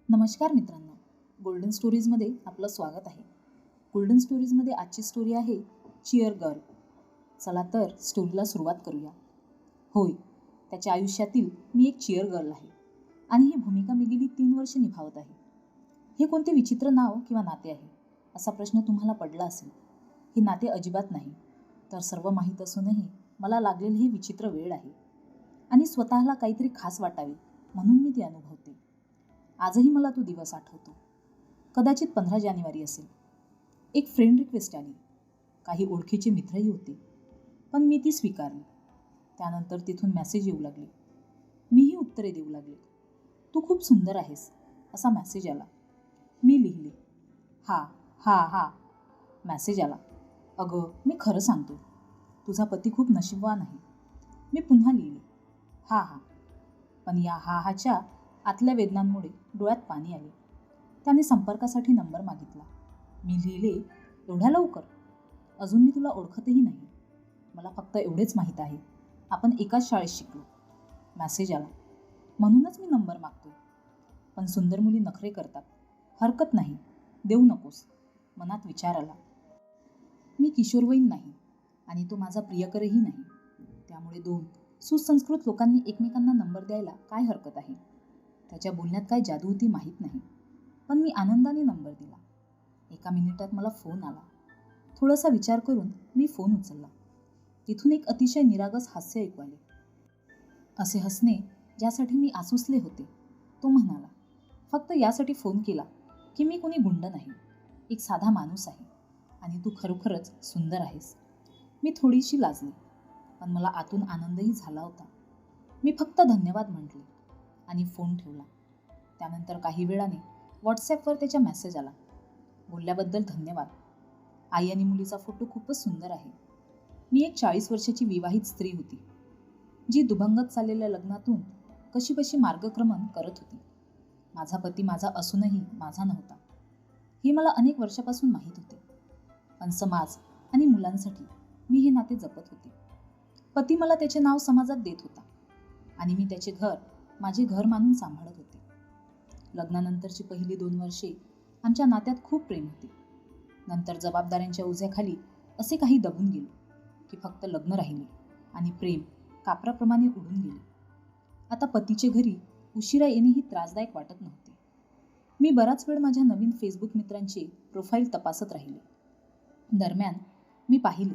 नमस्कार मित्रांनो, गोल्डन स्टोरीजमध्ये आपलं स्वागत आहे. गोल्डन स्टोरीजमध्ये आजची स्टोरी आहे चिअर गर्ल. चला तर स्टोरीला सुरुवात करूया. होय, त्याच्या आयुष्यातील मी एक चिअर गर्ल आहे आणि ही भूमिका मी गेली 3 वर्ष निभावत आहे. हे कोणते विचित्र नाव किंवा नाते आहे असा प्रश्न तुम्हाला पडला असेल. हे नाते अजिबात नाही, तर सर्व माहीत असूनही मला लागलेली ही विचित्र वेळ आहे आणि स्वतःला काहीतरी खास वाटावे म्हणून मी ती अनुभवते. आजही मला तो दिवस आठवतो. कदाचित 15 जानेवारी असेल. एक फ्रेंड रिक्वेस्ट आली. काही ओळखीचे मित्रही होते, पण मी ती स्वीकारली. त्यानंतर तिथून मेसेज येऊ लागले. मीही उत्तरे देऊ लागले. तू खूप सुंदर आहेस असा मेसेज आला. मी लिहिले हा हा हा. मेसेज आला, अगं मी खरं सांगतो, तुझा पती खूप नशीबवान आहे. मी पुन्हा लिहिले हा हा. पण या हा हाच्या आतल्या वेदनांमुळे डोळ्यात पाणी आले. त्याने संपर्कासाठी नंबर मागितला. मी लिहिले, एवढ्या लवकर? अजून मी तुला ओळखतही नाही. मला फक्त एवढेच माहीत आहे, आपण एकाच शाळेत शिकलो. मेसेज आला, म्हणूनच मी नंबर मागतोय. पण सुंदर मुली नखरे करतात. हरकत नाही, देऊ नकोस. मनात विचार आला. मी किशोरवयीन नाही आणि तो माझा प्रियकरही नाही. त्यामुळे 2 सुसंस्कृत लोकांनी एकमेकांना नंबर द्यायला काय हरकत आहे? त्याच्या बोलण्यात काय जादू होती माहीत नाही, पण मी आनंदाने नंबर दिला. एका मिनिटात मला फोन आला. थोडासा विचार करून मी फोन उचलला. तिथून एक अतिशय निरागस हास्य ऐकू आले. असे हसणे ज्यासाठी मी आसुसले होते. तो म्हणाला, फक्त यासाठी फोन केला की मी कोणी गुंड नाही, एक साधा माणूस आहे आणि तू खरोखरच सुंदर आहेस. मी थोडीशी लाजली, पण मला आतून आनंदही झाला होता. मी फक्त धन्यवाद म्हटले आणि फोन ठेवला. त्यानंतर काही वेळाने व्हॉट्सॲपवर त्याचा मेसेज आला. बोलल्याबद्दल धन्यवाद. आई आणि मुलीचा फोटो खूपच सुंदर आहे. मी एक 40 वर्षाची विवाहित स्त्री होती, जी दुभंगत चाललेल्या लग्नातून कशीबशी मार्गक्रमण करत होती. माझा पती माझा असूनही माझा नव्हता, हे मला अनेक वर्षापासून माहीत होते. पण समाज आणि मुलांसाठी मी हे नाते जपत होते. पती मला त्याचे नाव समाजात देत होता आणि मी त्याचे घर माझे घर मानून सांभाळत होते. लग्नानंतरची पहिली 2 वर्षे आमच्या नात्यात खूप प्रेम होते. नंतर जबाबदाऱ्यांच्या ओझ्याखाली असे काही दबून गेले की फक्त लग्न राहिले आणि प्रेम कापराप्रमाणे उडून गेले. आता पतीचे घरी उशिरा येणेही त्रासदायक वाटत नव्हते. मी बराच वेळ माझ्या नवीन फेसबुक मित्रांची प्रोफाईल तपासत राहिले. दरम्यान मी पाहिले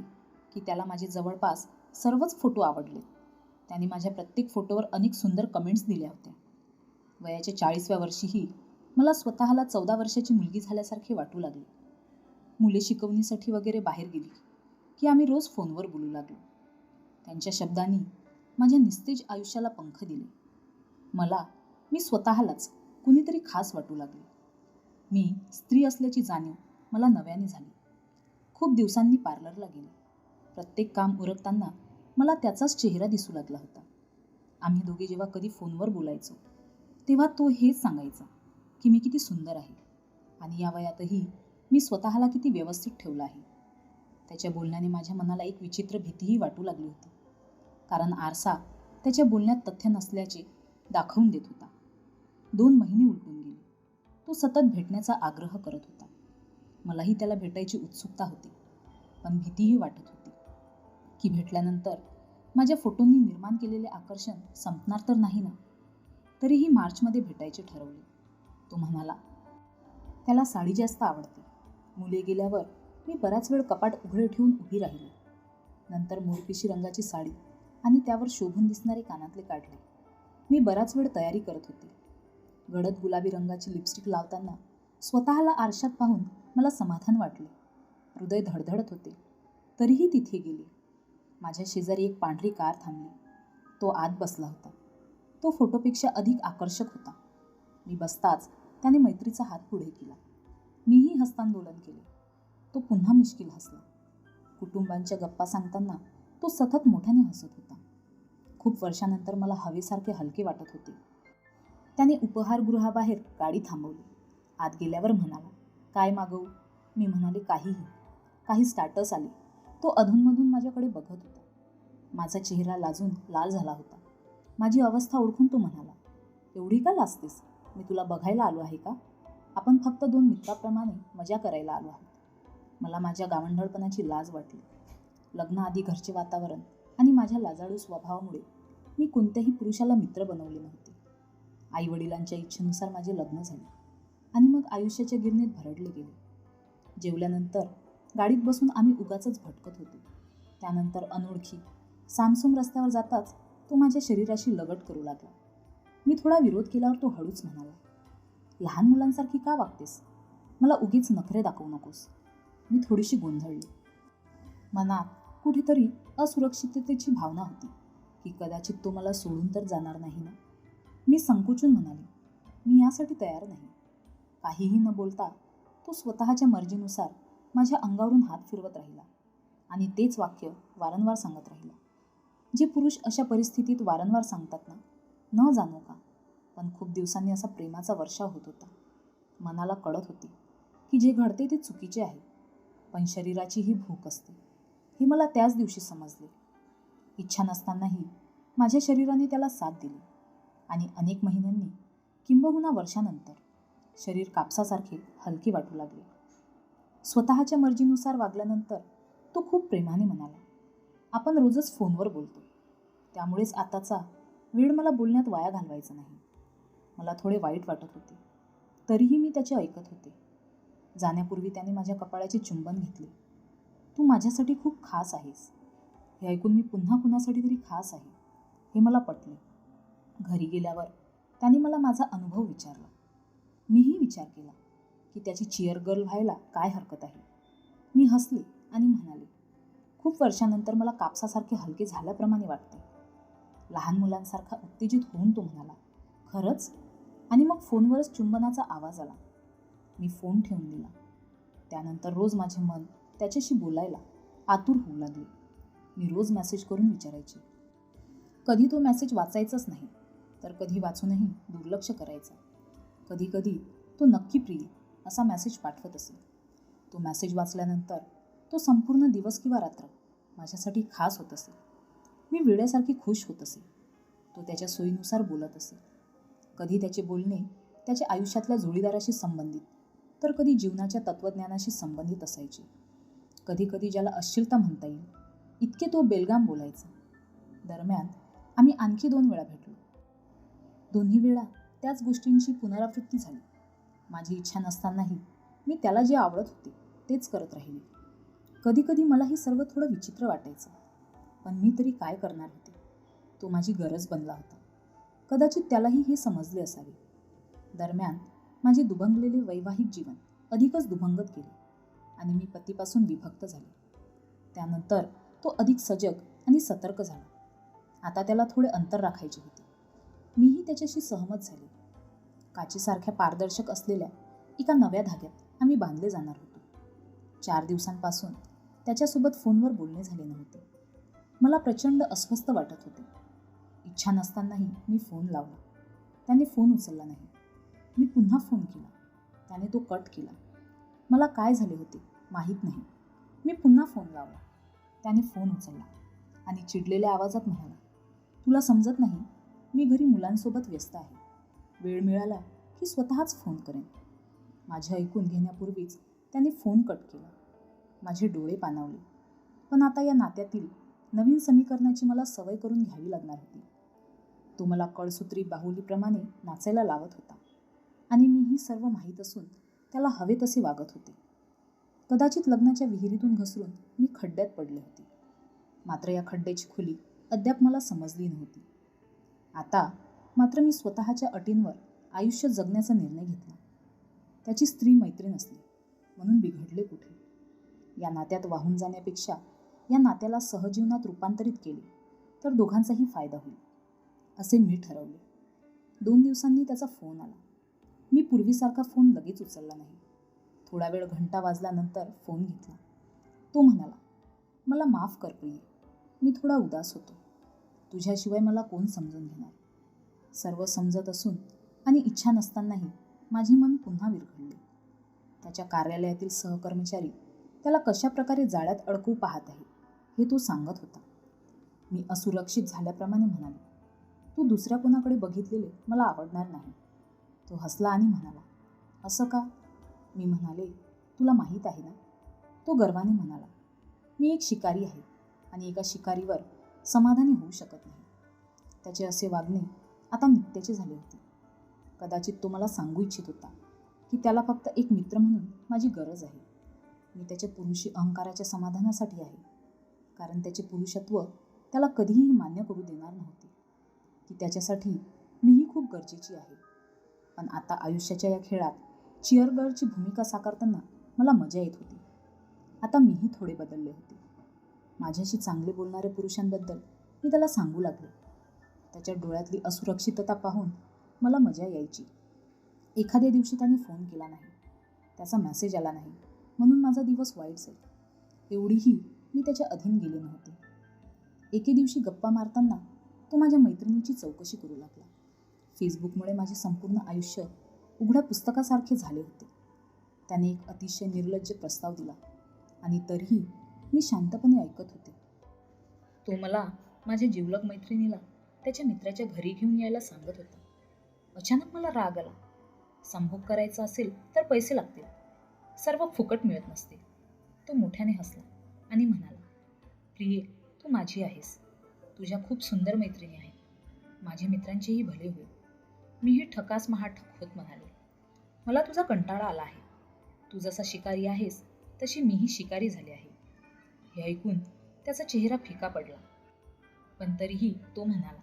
की त्याला माझे जवळपास सर्वच फोटो आवडले. त्याने माझ्या प्रत्येक फोटोवर अनेक सुंदर कमेंट्स दिल्या होत्या. वयाच्या 40व्या वर्षीही मला स्वतःला 14 वर्षाची मुलगी झाल्यासारखे वाटू लागले. मुले शिकवणीसाठी वगैरे बाहेर गेली की आम्ही रोज फोनवर बोलू लागलो. त्यांच्या शब्दांनी माझ्या निस्तेज आयुष्याला पंख दिले. मी स्वतःलाच कुणीतरी खास वाटू लागले. मी स्त्री असल्याची जाणीव मला नव्याने झाली. खूप दिवसांनी पार्लरला गेले. प्रत्येक काम उरकताना मला त्याचाच चेहरा दिसू लागला होता. आम्ही दोघे जेव्हा कधी फोनवर बोलायचो तेव्हा तो हेच सांगायचा की मी किती सुंदर आहे आणि या वयातही मी स्वतःला किती व्यवस्थित ठेवलं आहे. त्याच्या बोलण्याने माझ्या मनाला एक विचित्र भीतीही वाटू लागली होती, कारण आरसा त्याच्या बोलण्यात तथ्य नसल्याचे दाखवून देत होता. 2 महिने उलटून गेले. तो सतत भेटण्याचा आग्रह करत होता. मलाही त्याला भेटायची उत्सुकता होती, पण भीतीही वाटत होती की भेटल्यानंतर माझ्या फोटोंनी निर्माण केलेले आकर्षण संपणार तर नाही ना. तरीही मार्चमध्ये भेटायचे ठरवले. तो म्हणाला, त्याला साडी जास्त आवडते. मुले गेल्यावर मी बराच वेळ कपाट उघडे ठेवून उभी राहिली. नंतर मोरपिशी रंगाची साडी आणि त्यावर शोभून दिसणारे कानातले काढले. मी बराच वेळ तयारी करत होते. गडद गुलाबी रंगाची लिपस्टिक लावताना स्वतःला आरशात पाहून मला समाधान वाटले. हृदय धडधडत होते. तरीही तिथे गेले. माझ्या शेजारी एक पांढरी कार थांबली. तो आत बसला होता. तो फोटोपेक्षा अधिक आकर्षक होता. मी बसताच त्याने मैत्रीचा हात पुढे केला. मीही हस्तांदोलन केले. तो पुन्हा मिश्किल हसला. कुटुंबांच्या गप्पा सांगताना तो सतत मोठ्याने हसत होता. खूप वर्षानंतर मला हवेसारखे हलके वाटत होते. त्याने उपहारगृहाबाहेर गाडी थांबवली. आत गेल्यावर म्हणाला, काय मागवू? मी म्हणाले, काहीही. काही स्टार्टर्स आले. तो अधूनमधून माझ्याकडे बघत होता. माझा चेहरा लाजून लाल झाला होता. माझी अवस्था ओळखून तो म्हणाला, एवढी का लाजतेस? मी तुला बघायला आलो आहे का? आपण फक्त दोन मित्राप्रमाणे मजा करायला आलो आहोत. मला माझ्या गावंढळपणाची लाज वाटली. लग्नाआधी घरचे वातावरण आणि माझ्या लाजाळू स्वभावामुळे मी कोणत्याही पुरुषाला मित्र बनवले नव्हते. आईवडिलांच्या इच्छेनुसार माझे लग्न झाले आणि मग आयुष्याच्या गिरणीत भरडले गेले. जेवल्यानंतर गाडीत बसून आम्ही उगाचच भटकत होतो. त्यानंतर अनोळखी सामसूम रस्त्यावर जाताच तो माझ्या शरीराशी लगट करू लागला. मी थोडा विरोध केल्यावर तो हळूच म्हणाला, लहान मुलांसारखी का वागतेस? मला उगीच नखरे दाखवू नकोस. मी थोडीशी गोंधळली. मनात कुठेतरी असुरक्षिततेची भावना होती की कदाचित तो मला सोडून तर जाणार नाही ना. मी संकोचून म्हणाले, मी यासाठी तयार नाही. काहीही न बोलता तो स्वतःच्या मर्जीनुसार माझ्या अंगावरून हात फिरवत राहिला आणि तेच वाक्य वारंवार सांगत राहिला. जे पुरुष अशा परिस्थितीत वारंवार सांगतात ना, न जाणो का, पण खूप दिवसांनी असा प्रेमाचा वर्षाव होत होता. मनाला कळत होती की जे घडते ते चुकीचे आहे, पण शरीराची ही भूक असते हे मला त्याच दिवशी समजले. इच्छा नसतानाही माझ्या शरीराने त्याला साथ दिली आणि अनेक महिन्यांनी किंबहुना वर्षानंतर शरीर कापसासारखे हलके वाटू लागले. स्वतःच्या मर्जीनुसार वागल्यानंतर तो खूप प्रेमाने म्हणाला, आपण रोजच फोनवर बोलतो, त्यामुळेच आताचा वेळ मला बोलण्यात वाया घालवायचा नाही. मला थोडे वाईट वाटत होते, तरीही मी त्याचे ऐकत होते. जाण्यापूर्वी त्याने माझ्या कपाळाचे चुंबन घेतले. तू माझ्यासाठी खूप खास आहेस. हे ऐकून मी पुन्हा कुणासाठी तरी खास आहे हे मला पटले. घरी गेल्यावर त्याने मला माझा अनुभव विचारला. मीही विचार केला की त्याची चिअर गर्ल व्हायला काय हरकत आहे. मी हसले आणि म्हणाले, खूप वर्षानंतर मला कापसासारखे हलके झाल्याप्रमाणे वाटते. लहान मुलांसारखा उत्तेजित होऊन तो म्हणाला, खरंच? आणि मग फोनवरच चुंबनाचा आवाज आला. मी फोन ठेवून दिला. त्यानंतर रोज माझे मन त्याच्याशी बोलायला आतुर होऊ लागले. मी रोज मेसेज करून विचारायचे. कधी तो मेसेज वाचायचाच नाही, तर कधी वाचूनही दुर्लक्ष करायचा. कधी कधी तो नक्की प्रिय असा मेसेज पाठवत असे. तो मेसेज वाचल्यानंतर तो संपूर्ण दिवस किंवा रात्र माझ्यासाठी खास होत असे. मी वेड्यासारखी खुश होत असे. तो त्याच्या सोयीनुसार बोलत असे. कधी त्याचे बोलणे त्याच्या आयुष्यातल्या जोडीदाराशी संबंधित, तर कधी जीवनाच्या तत्त्वज्ञानाशी संबंधित असायचे. कधी कधी ज्याला अश्लीलता म्हणता येईल इतके तो बेलगाम बोलायचा. दरम्यान आम्ही आणखी 2 वेळा भेटलो. दोन्ही वेळा त्याच गोष्टींची पुनरावृत्ती झाली. माझी इच्छा नसतानाही मी त्याला जे आवडत होते तेच करत राहिले. कधी कधी मला हे सर्व थोडं विचित्र वाटायचं, पण मी तरी काय करणार होते. तो माझी गरज बनला होता. कदाचित त्यालाही हे समजले असावे. दरम्यान माझे दुभंगलेले वैवाहिक जीवन अधिकच दुभंगत गेले आणि मी पतीपासून विभक्त झाले. त्यानंतर तो अधिक सजग आणि सतर्क झाला. आता त्याला थोडे अंतर राखायचे होते. मीही त्याच्याशी सहमत झाले. काचेसारख्या पारदर्शक असलेल्या एका नव्या धाग्यात आम्ही बांधले जाणार होतो. 4 दिवसांपासून त्याच्यासोबत फोनवर बोलणे झाले नव्हते. मला प्रचंड अस्वस्थ वाटत होते. इच्छा नसतानाही मी फोन लावला. त्याने फोन उचलला नाही. मी पुन्हा फोन केला. त्याने तो कट केला. मला काय झाले होते माहीत नाही. मी पुन्हा फोन लावला. त्याने फोन उचलला आणि चिडलेल्या आवाजात म्हणाला, तुला समजत नाही, मी घरी मुलांसोबत व्यस्त आहे. वेळ मिळाला की स्वतःच फोन करेन. माझे ऐकून घेण्यापूर्वीच त्याने फोन कट केला. माझे डोळे पाणावले. पण आता या नात्यातील नवीन समीकरणाची मला सवय करून घ्यावी लागणार होती. तो मला कळसूत्री बाहुलीप्रमाणे नाचायला लावत होता आणि मीही सर्व माहीत असून त्याला हवे तसे वागत होते. कदाचित लग्नाच्या विहिरीतून घसरून मी खड्ड्यात पडले होते. मात्र या खड्ड्याची खोली अद्याप मला समजली नव्हती. आता मात्र मी स्वतःच्या अटींवर आयुष्य जगण्याचा निर्णय घेतला. त्याची स्त्री मैत्रीण असली म्हणून बिघडले कुठे. या नात्यात वाहून जाण्यापेक्षा या नात्याला सहजीवनात रूपांतरित केले तर दोघांचाही फायदा होईल असे मी ठरवले. 2 दिवसांनी त्याचा फोन आला. मी पूर्वीसारखा फोन लगेच उचलला नाही. थोडा वेळ घंटा वाजल्यानंतर फोन घेतला. तो म्हणाला, मला माफ कर प्रिये, मी थोडा उदास होतो. तुझ्याशिवाय मला कोण समजून घेणार. सर्व समजत असून आणि इच्छा नसतानाही माझे मन पुन्हा विरघळले. त्याच्या कार्यालयातील सहकर्मचारी त्याला कशा प्रकारे जाळ्यात अडकवू पाहत आहे हे तो सांगत होता. मी असुरक्षित झाल्याप्रमाणे म्हणाले, तू दुसऱ्या कोणाकडे बघितलेले मला आवडणार नाही. तो हसला आणि म्हणाला, असं का? मी म्हणाले, तुला माहीत आहे ना? तो गर्वाने म्हणाला, मी एक शिकारी आहे आणि एका शिकारीवर समाधानी होऊ शकत नाही. त्याचे असे वागणे आता नित्याचे झाले होते. कदाचित तो मला सांगू इच्छित होता की त्याला फक्त एक मित्र म्हणून माझी गरज आहे. मी त्याच्या पुरुषी अहंकाराच्या समाधानासाठी आहे, कारण त्याचे पुरुषत्व त्याला कधीही मान्य करू देणार नव्हते की त्याच्यासाठी मीही खूप गरजेची आहे. पण आता आयुष्याच्या या खेळात चिअरगर्लची भूमिका साकारताना मला मजा येत होती. आता मीही थोडे बदलले होते. माझ्याशी चांगले बोलणाऱ्या पुरुषांबद्दल मी त्याला सांगू लागले. त्याच्या डोळ्यातली असुरक्षितता पाहून मला मजा यायची. एखाद्या दिवशी त्याने फोन केला नाही, त्याचा मेसेज आला नाही म्हणून माझा दिवस वाईट जाईल. एवढीही मी त्याच्या अधीन गेले नव्हते. एके दिवशी गप्पा मारताना तो माझ्या मैत्रिणीची चौकशी करू लागला. फेसबुकमुळे माझे संपूर्ण आयुष्य उघड्या पुस्तकासारखे झाले होते. त्याने एक अतिशय निर्लज्ज प्रस्ताव दिला आणि तरीही मी शांतपणे ऐकत होते. तो मला माझ्या जिवलग मैत्रिणीला त्याच्या मित्राच्या घरी घेऊन यायला सांगत होता. अचानक मला राग आला. संभोग करायचा असेल तर पैसे लागतील, सर्व फुकट मिळत नसते. तो मोठ्याने हसला आणि म्हणाला, प्रिये, तू माझी आहेस. तुझ्या खूप सुंदर मैत्रिणी आहेत. माझ्या मित्रांचेही भले होईल. मीही ठकास महाठक होत म्हणाले, मला तुझा कंटाळा आला आहे. तू जसा शिकारी आहेस तशी मीही शिकारी झाले आहे. हे ऐकून त्याचा चेहरा फिका पडला. पण तरीही तो म्हणाला,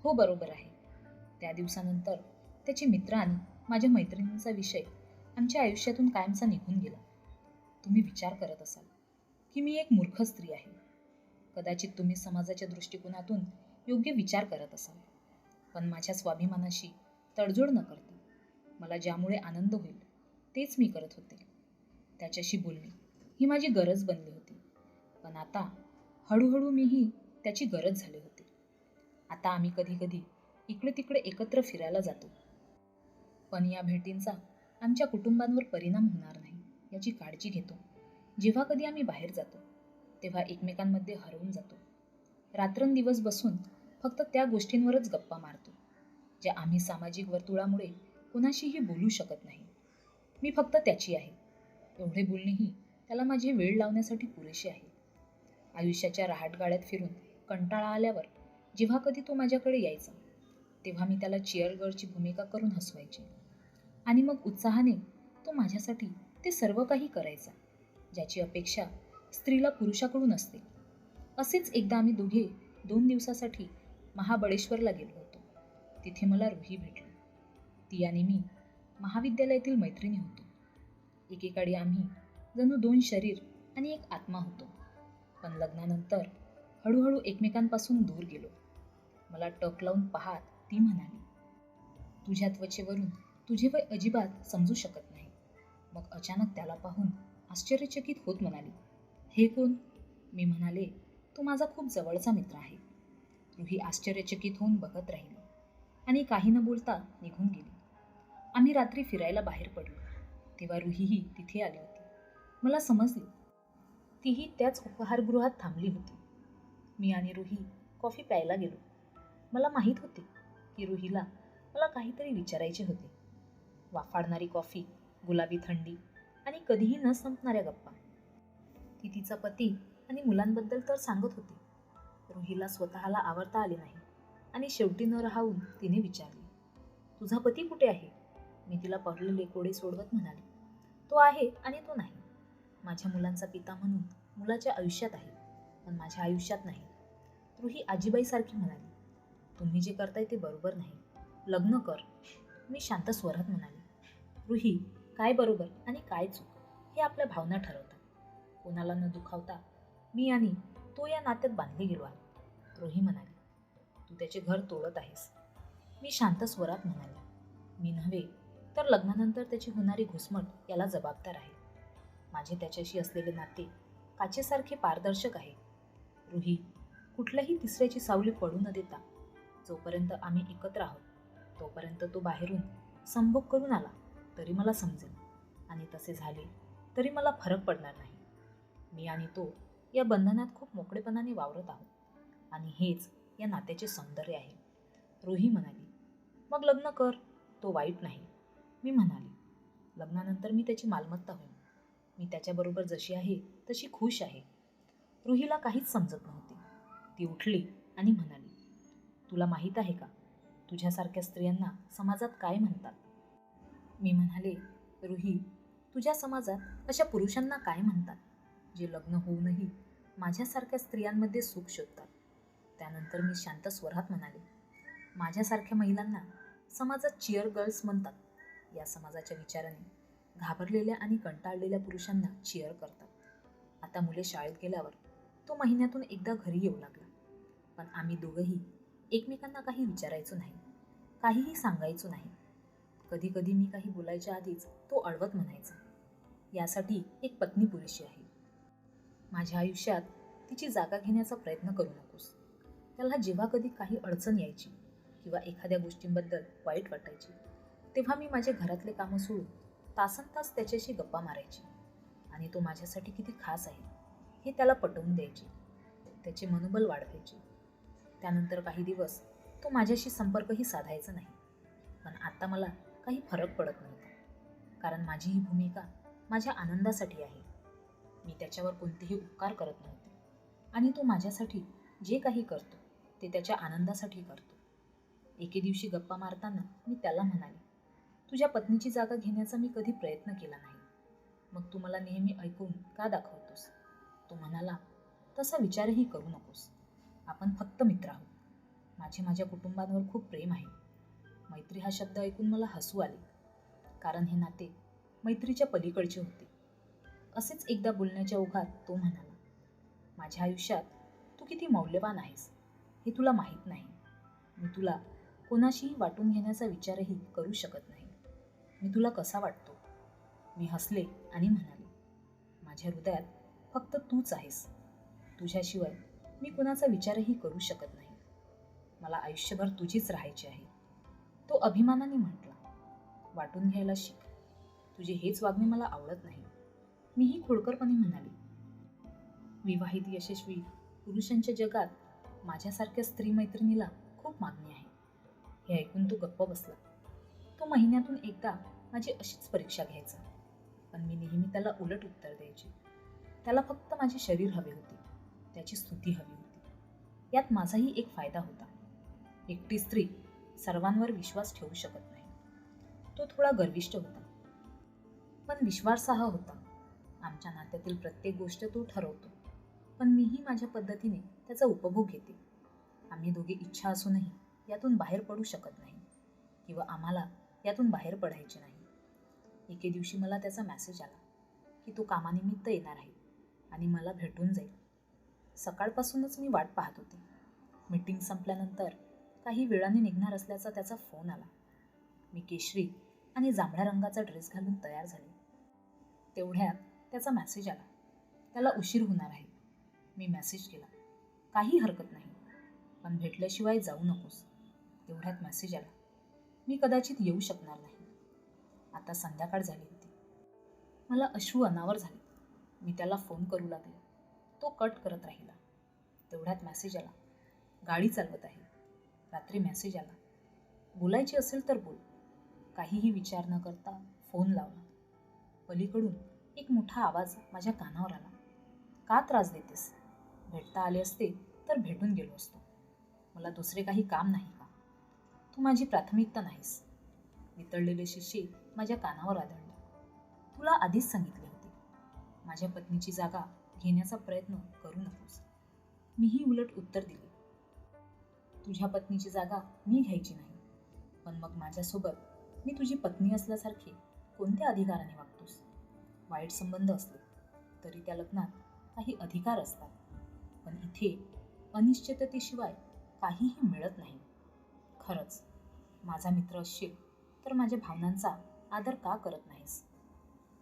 हो बरोबर आहे. त्या दिवसानंतर त्याचे मित्र आणि माझ्या मैत्रिणींचा विषय आमच्या आयुष्यातून कायमचा निघून गेला. तुम्ही विचार करत असाल की मी एक मूर्ख स्त्री आहे. कदाचित तुम्ही समाजाच्या दृष्टिकोनातून योग्य विचार करत असाल. पण माझ्या स्वाभिमानाशी तडजोड न करता मला ज्यामुळे आनंद होईल तेच मी करत होते. त्याच्याशी बोलणे ही माझी गरज बनली होती. पण आता हळूहळू मीही त्याची गरज झाली होती. आता आम्ही कधी कधी इकडे तिकडे एकत्र फिरायला जातो. पण या भेटींचा आमच्या कुटुंबांवर परिणाम होणार नाही याची काळजी घेतो. जेव्हा कधी आम्ही बाहेर जातो तेव्हा एकमेकांमध्ये हरवून जातो. रात्रंदिवस बसून फक्त त्या गोष्टींवरच गप्पा मारतो ज्या आम्ही सामाजिक वर्तुळामुळे कुणाशीही बोलू शकत नाही. मी फक्त त्याची आहे. एवढे बोलणेही त्याला माझी वेळ लावण्यासाठी पुरेशी आहे. आयुष्याच्या रहाटगाड्यात फिरून कंटाळा आल्यावर जेव्हा कधी तो माझ्याकडे यायचा तेव्हा मी त्याला चिअरगर्लची भूमिका करून हसवायचे आणि मग उत्साहाने तो माझ्यासाठी ते सर्व काही करायचा ज्याची अपेक्षा स्त्रीला पुरुषाकडून असते. असेच एकदा आम्ही दोघे 2 दिवसासाठी महाबळेश्वरला गेलो होतो. तिथे मला रुही भेटली. ती आणि मी महाविद्यालयातील मैत्रिणी होतो. एकेकाळी आम्ही जणू 2 शरीर आणि एक आत्मा होतो. पण लग्नानंतर हळूहळू एकमेकांपासून दूर गेलो. मला टक लावून पाहत ती म्हणाली, तुझ्या त्वचेवरून तुझे वय अजिबात समजू शकत नाही. मग अचानक त्याला पाहून आश्चर्यचकित होत म्हणाली, हे कोण? मी म्हणाले, तो माझा खूप जवळचा मित्र आहे. रुही आश्चर्यचकित होऊन बघत राहिली आणि काही न बोलता निघून गेली. आम्ही रात्री फिरायला बाहेर पडलो तेव्हा रुहीही तिथे आली होती. मला समजले तीही त्याच उपहारगृहात थांबली होती. मी आणि रुही कॉफी प्यायला गेलो. मला माहीत होते की रुहीला मला काहीतरी विचारायचे होते. वाफाडणारी कॉफी, गुलाबी थंडी आणि कधीही न संपणाऱ्या गप्पा. ती तिचा पती आणि मुलांबद्दल तर सांगत होती. रुहीला स्वतःला आवरता आले नाही आणि शेवटी न राहून तिने विचारले, तुझा पती कुठे आहे? मी तिला पडलेले कोडे सोडवत म्हणाले, तो आहे आणि तो नाही. माझ्या मुलांचा पिता म्हणून मुलाच्या आयुष्यात आहे, पण माझ्या आयुष्यात नाही. रुही आजीबाईसारखी म्हणाली, तुम्ही जे करताय ते बरोबर नाही. लग्न कर. मी शांत स्वरात म्हणाले, रुही, काय बरोबर आणि काय चूक हे आपल्या भावना ठरवतात. कोणाला न दुखावता मी आणि तो या नात्यात बांधले गेलो आहे. रुही म्हणाली, तू त्याचे घर तोडत आहेस. मी शांत स्वरात म्हणाले, मी नव्हे तर लग्नानंतर त्याची होणारी घुसमट याला जबाबदार आहे. माझे त्याच्याशी असलेले नाते काचेसारखे पारदर्शक आहे. रुही, कुठल्याही तिसऱ्याची सावली पडू न देता जोपर्यंत आम्ही एकत्र आहोत तोपर्यंत तो बाहेरून संभोग करून आला तरी मला समजेल आणि तसे झाले तरी मला फरक पडणार नाही. मी आणि तो या बंधनात खूप मोकळेपणाने वावरत आहोत आणि हेच या नात्याचे सौंदर्य आहे. रुही म्हणाली, मग लग्न कर. तो वाईट नाही. मी म्हणाले, लग्नानंतर मी त्याची मालमत्ता होईन. मी त्याच्याबरोबर जशी आहे तशी खुश आहे. रुहीला काहीच समजत नव्हते. ती उठली आणि म्हणाली, तुला माहीत आहे का, तुझ्यासारख्या स्त्रियांना समाजात काय म्हणतात? मी म्हणाले, रुही, तुझ्या समाजात अशा पुरुषांना काय म्हणतात, जे लग्न होऊनही माझ्यासारख्या स्त्रियांमध्ये सुख शोधतात? त्यानंतर मी शांत स्वरात म्हणाले, माझ्यासारख्या महिलांना समाजात चिअर गर्ल्स म्हणतात. या समाजाच्या विचाराने घाबरलेल्या आणि कंटाळलेल्या पुरुषांना चिअर करतात. आता मुले शाळेत गेल्यावर तो महिन्यातून एकदा घरी येऊ लागला. पण आम्ही दोघंही एकमेकांना काही विचारायचो नाही, काहीही सांगायचो नाही. कधी कधी मी काही बोलायच्या आधीच तो अडवत म्हणायचा, यासाठी एक पत्नी पुरेशी आहे. माझ्या आयुष्यात तिची जागा घेण्याचा प्रयत्न करू नकोस. त्याला जेव्हा कधी काही अडचण यायची किंवा एखाद्या गोष्टींबद्दल वाईट वाटायची, तेव्हा मी माझे घरातले कामं सोडून तासनतास त्याच्याशी गप्पा मारायची आणि तो माझ्यासाठी किती खास आहे हे त्याला पटवून द्यायची, त्याचे मनोबल वाढवायचे. त्यानंतर काही दिवस तो माझ्याशी संपर्कही साधायचा नाही. पण आता मला काही फरक पडत नव्हता, कारण माझी ही भूमिका माझ्या आनंदासाठी आहे. मी त्याच्यावर कोणतेही उपकार करत नव्हते आणि तो माझ्यासाठी जे काही करतो ते त्याच्या आनंदासाठी करतो. एके दिवशी गप्पा मारताना मी त्याला म्हणाले, तुझ्या पत्नीची जागा घेण्याचा मी कधी प्रयत्न केला नाही, मग तू मला नेहमी ऐकून का दाखवतोस? तो म्हणाला, तसा विचारही करू नकोस. आपण फक्त मित्र आहोत. माझ्या कुटुंबांवर खूप प्रेम आहे. मैत्री हा शब्द ऐकून मला हसू आले, कारण हे नाते मैत्रीच्या पलीकडचे होते. असेच एकदा बोलण्याच्या ओघात तो म्हणाला, माझ्या आयुष्यात तू किती मौल्यवान आहेस हे तुला माहीत नाही. मी तुला कोणाशीही वाटून घेण्याचा विचारही करू शकत नाही. मी तुला कसा वाटतो? मी हसले आणि म्हणाले, माझ्या हृदयात फक्त तूच आहेस. तुझ्याशिवाय मी कुणाचा विचारही करू शकत नाही. मला आयुष्यभर तुझीच राहायची आहे. तो अभिमानाने म्हटला, वाटून घ्यायला शिक. तुझे हेच वागणे मला आवडत नाही. मीही खोडकरपणे म्हणाले, विवाहित यशस्वी पुरुषांच्या जगात माझ्यासारख्या स्त्री मैत्रिणीला खूप मागणी आहे. हे ऐकून तो गप्प बसला. तो महिन्यातून एकदा माझी अशीच परीक्षा घ्यायचा, पण मी नेहमी त्याला उलट उत्तर द्यायचे. त्याला फक्त माझे शरीर हवे होते, त्याची स्तुती हवी होती. यात माझाही एक फायदा होता. एकटी स्त्री सर्वांवर विश्वास ठेवू शकत नाही. तो थोडा गर्विष्ठ होता, पण विश्वासार्ह होता. आमच्या नात्यातील प्रत्येक गोष्ट तो ठरवतो, पण मीही माझ्या पद्धतीने त्याचा उपभोग घेते. आम्ही दोघे इच्छा असूनही यातून बाहेर पडू शकत नाही किंवा आम्हाला यातून बाहेर पडायचे नाही. एके दिवशी मला त्याचा मेसेज आला की तो कामानिमित्त येणार आहे आणि मला भेटून जाईल. सकाळपासूनच मी वाट पाहत होते. मीटिंग संपल्यानंतर काही वेळाने निघणार असल्याचा त्याचा फोन आला. मी केशरी आणि जांभळ्या रंगाचा ड्रेस घालून तयार झाले. तेवढ्यात त्याचा मेसेज आला, त्याला उशीर होणार आहे. मी मेसेज केला, काही हरकत नाही, पण भेटल्याशिवाय जाऊ नकोस. तेवढ्यात मेसेज आला, मी कदाचित येऊ शकणार नाही. आता संध्याकाळ झाली होती. मला अश्रू अनावर झाले. मी त्याला फोन करू लागले. तो कट करत राहिला. तेवढ्यात मेसेज आला, गाडी चालवत आहे. रात्री मेसेज आला, बोलायची असेल तर बोल. काहीही विचार न करता फोन लावला. पलीकडून एक मोठा आवाज माझ्या कानावर आला, का त्रास देतेस? भेटता आले असते तर भेटून गेलो असतो. मला दुसरे काही काम नाही का? तू माझी प्राथमिकता नाहीस. वितळलेले शिशी माझ्या कानावर आदळले. तुला आधीच सांगितले होते, माझ्या पत्नीची जागा घेण्याचा प्रयत्न करू नकोस. मीही उलट उत्तर दिले, तुझ्या पत्नीची जागा मी घ्यायची नाही, पण मग माझ्यासोबत मी तुझी पत्नी असल्यासारखे कोणत्या अधिकाराने वागतोस? वाईट संबंध असले तरी त्या लग्नात काही अधिकार असतात, पण इथे अनिश्चिततेशिवाय काहीही मिळत नाही. खरंच माझा मित्र असशील तर माझ्या भावनांचा आदर का करत नाहीस?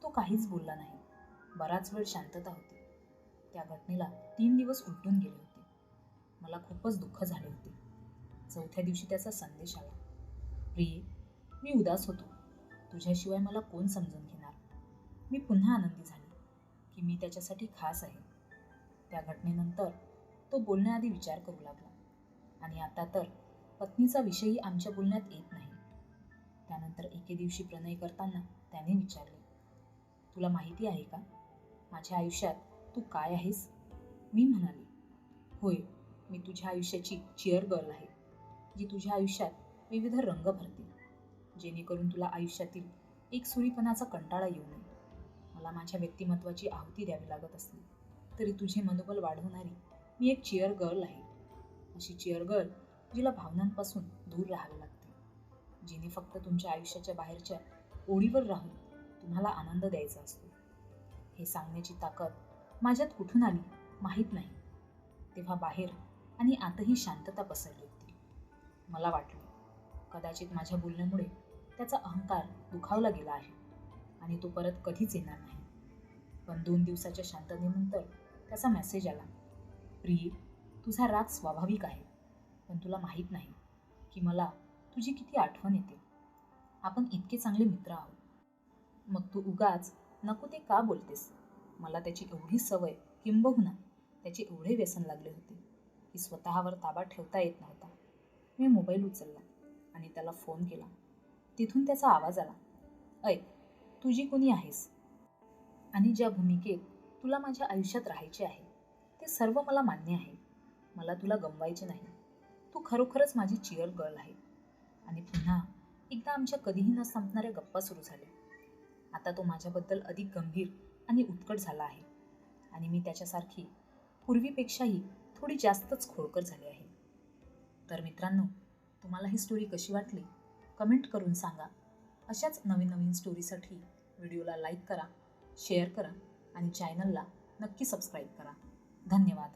तो काहीच बोलला नाही. बराच वेळ शांतता होती. त्या घटनेला 3 दिवस उलटून गेले होते. मला खूपच दुःख झाले होते. चौथ्या दिवशी त्याचा संदेश आला, प्रिये, मी उदास होतो. तुझ्याशिवाय मला कोण समजून घेणार? मी पुन्हा आनंदी झाले की मी त्याच्यासाठी खास आहे. त्या घटनेनंतर तो बोलण्याआधी विचार करू लागला आणि आता तर पत्नीचा विषयही आमच्या बोलण्यात येत नाही. त्यानंतर एके दिवशी प्रणय करताना त्याने विचारले, तुला माहिती आहे का माझ्या आयुष्यात तू काय आहेस? मी म्हणाले, होय, मी तुझ्या आयुष्याची चिअर गर्ल आहे, जी तुझ्या आयुष्यात विविध रंग भरते, जेणेकरून तुला आयुष्यातील एकसुरीपणाचा कंटाळा येऊ नये. मला माझ्या व्यक्तिमत्वाची आहुती द्यावी लागत असली तरी तुझे मनोबल वाढवणारी मी एक चिअर गर्ल आहे. अशी चिअर गर्ल जिला भावनांपासून दूर राहावे लागते, जिने फक्त तुमच्या आयुष्याच्या बाहेरच्या ओळीवर राहून तुम्हाला आनंद द्यायचा असतो. हे सांगण्याची ताकद माझ्यात कुठून आली माहीत नाही. तेव्हा बाहेर आणि आतही शांतता पसरली होती. मला वाटले कदाचित माझ्या बोलण्यामुळे त्याचा अहंकार दुखावला गेला आहे आणि तो परत कधीच येणार नाही. पण 2 दिवसाच्या शांततेनंतर त्याचा मेसेज आला, प्रिये, तुझा राग स्वाभाविक आहे, पण तुला माहीत नाही की मला तुझी किती आठवण येते. आपण इतके चांगले मित्र आहोत, मग तू उगाच नको ते का बोलतेस? मला त्याची एवढी सवय किंबहुना त्याचे एवढे व्यसन लागले होते की स्वतःवर ताबा ठेवता येत नव्हता. मी मोबाईल उचलला आणि त्याला फोन केला. तिथून त्याचा आवाज आला, ऐक, तुझी कोणी आहेस आणि ज्या भूमिकेत तुला माझ्या आयुष्यात राहायचे आहे ते सर्व मला मान्य आहे. मला तुला गमवायचे नाही. तू खरोखरच माझी चिअर गर्ल आहे. आणि पुन्हा एकदा आमच्या कधीही न संपणाऱ्या गप्पा सुरू झाल्या. आता तो माझ्याबद्दल अधिक गंभीर आणि उत्कट झाला आहे आणि मी त्याच्यासारखी पूर्वीपेक्षाही थोडी जास्तच खोडकर झाली आहे. तर मित्रांनो, तुम्हाला ही स्टोरी कशी वाटली कमेंट करून सांगा. अशाच नवीन नवीन स्टोरीसाठी व्हिडिओला लाईक करा, शेअर करा आणि चॅनलला नक्की सबस्क्राईब करा. धन्यवाद.